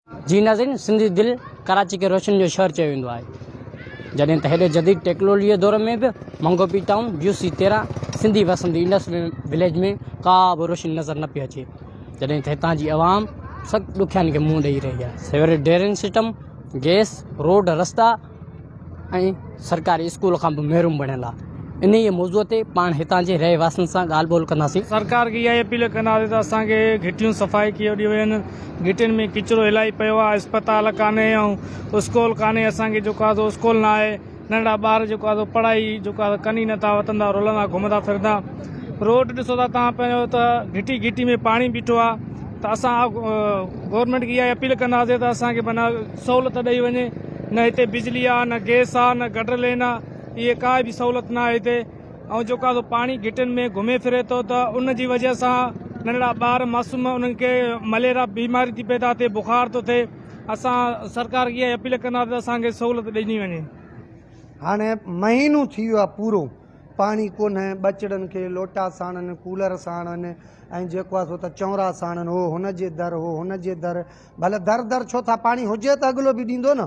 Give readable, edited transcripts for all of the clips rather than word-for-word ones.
जी नाज़रीन, सिंधी दिल कराची के रोशन जो शहर चयो वेंदो आहे। जॾहिं त हेॾे जदीद टेक्नोलॉजीअ दौर में बि मंगोपी टाउन GC13 सिंधी वसंदी इंडस्ट्रियल विलेज में का बि रोशनी नज़र न पई अचे। जॾहिं त हितां जी आवाम सख़्तु ॾुखियानी खे मुंहुं ॾेई रही आहे। Sewerage drainage system, gas, road, रस्ता ऐं सरकारी स्कूल खां बि महरूम बणियल आहे। इन ई मौज़ूअ ते पाण हितां जे रहवासियुनि सां ॻाल्हि ॿोल कंदासीं। सरकार खे इहा अपील कंदासीं त असांखे घिटियूं सफ़ाई कयो ॾियूं वञनि। घिटियुनि में किचिरो इलाही पियो आहे, अस्पताल कान्हे ऐं स्कूल कान्हे। असांखे जेको आहे स्कूल न आहे। नंढा ॿार जेको आहे पढ़ाई जेको आहे कनी नथा वठंदा, रुलंदा घुमंदा फिरंदा। रोड ॾिसो था तव्हां पंहिंजो त घिटी में पाणी बीठो आहे। त असां गवर्नमेंट खे इहा अपील कंदासीं त असांखे माना सहूलियत ॾेई वञे। न हिते बिजली आहे, न गैस आहे, न गटर लेन आहे, इहे का बि सहूलियत न आहे हिते। ऐं जेको आहे पाणी घिटियुनि में घुमे फिरे थो त उन जी वजह सां नंढड़ा ॿार मासूम उन्हनि खे मलेरिया बीमारी थी पैदा थिए, बुखार थो थिए। असां सरकार खे इहा अपील कंदासीं त असांखे सहूलियत ॾिनी वञे। हाणे महीनो थी वियो आहे पूरो, पाणी कोन्हे। ॿचिड़नि खे लोटा साणनि, कूलर साणनि ऐं जेको आहे सो त चौरा साणनि। हो हुनजे दर, हो हुनजे दर। भले दर दर छो था, पाणी हुजे त अॻिलो बि ॾींदो न।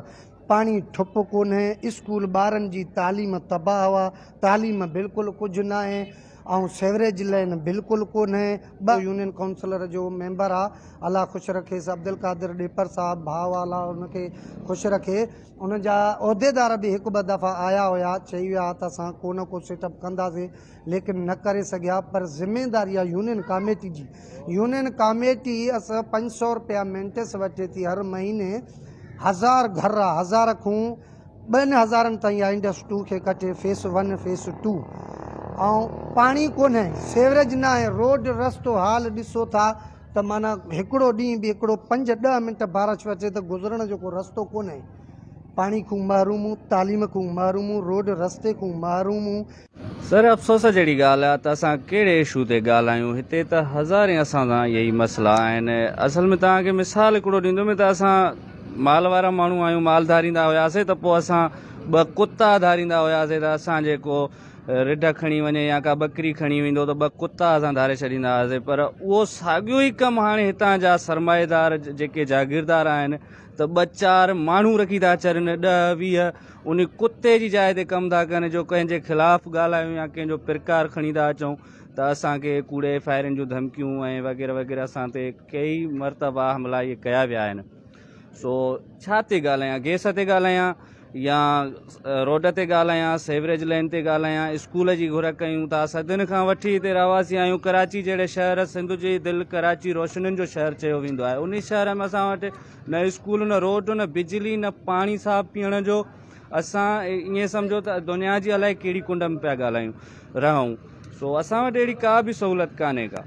पाणी ठुप कोन्हे। स्कूल ॿारनि जी तालीम तबाह आहे। तालीम बिल्कुलु कुझु न आहे। ऐं सेवरेज लाइन बिल्कुलु कोन्हे। ॿ यूनियन काउंसिलर जो मेंबर आहे, अलाह ख़ुशि रखेसि, अब्दुल कादिर ॾेपर साहिबु, भाउ अला हुनखे ख़ुशि रखे। उनजा उहिदेदार बि हिकु ॿ दफ़ा आया हुया, चई विया त असां को न को सेटअप कंदासीं, लेकिन न करे सघिया। पर ज़िमेदारी आहे यूनियन कमेटी जी। यूनियन कमेटी असां 500 रुपया मेंटेस वठे थी हर महीने। 1000 घर आहे, 1000 खां 2000 ताईं आहे इंडस 2 खे कटे, फेस 1 फेस 2। ऐं पाणी कोन्हे, सेवरेज न आहे, रोड रस्तो हाल ॾिसो था त माना हिकिड़ो ॾींहुं बि हिकिड़ो 5-10 मिंट बारिश अचे त गुज़रण जो को रस्तो कोन्हे। पाणी खां महरूम, तालीम खां महरूम, रोड रस्ते खां महरूम। सर अफ़सोस जहिड़ी ॻाल्हि आहे त असां कहिड़े इशू ते ॻाल्हायूं। हिते त हज़ारे असां सां इहे ई मसइला आहिनि। असल में तव्हांखे मिसाल हिकिड़ो ॾींदुमि त असां माल वारा माण्हू आहियूं, माल धारींदा हुआसीं त पोइ असां 2 कुता धारींदा हुआसीं त असां जेको रिढ खणी वञे या का बकरी खणी वेंदो त 2 कुता असां धारे छॾींदा हुआसीं। पर उहो साॻियो ई कमु हाणे हितां जा सरमाएदार जेके जागीरदार आहिनि त 2-4 माण्हू रखी था अचनि, 10-20 उन कुते जी जाइ ते कमु था कनि। जो कंहिंजे ख़िलाफ़ु ॻाल्हायूं या कंहिंजो प्रकार खणी था अचूं त असांखे कूड़े फायरिंग जूं धमकियूं ऐं वग़ैरह वग़ैरह असां ते कई मरतबा हमला इहे कया विया आहिनि। सो छा ते ॻाल्हायां, गैस ते ॻाल्हायां या रोड ते ॻाल्हायां, सेवरेज लाइन ते ॻाल्हायां, स्कूल जी घुर कयूं था। सदियुनि खां वठी हिते रहवासी आहियूं। कराची जहिड़े शहर, सिंध जी दिलि कराची रोशनियुनि जो शहर चयो वेंदो आहे। उन शहर में असां वटि न स्कूल, न रोड, न बिजली, न पाणी साफ़ पीअण जो। असां ईअं सम्झो त दुनिया जी अलाए कहिड़ी कुंड में पिया ॻाल्हायूं रहूं। सो असां वटि अहिड़ी का बि सहूलियत कान्हे का।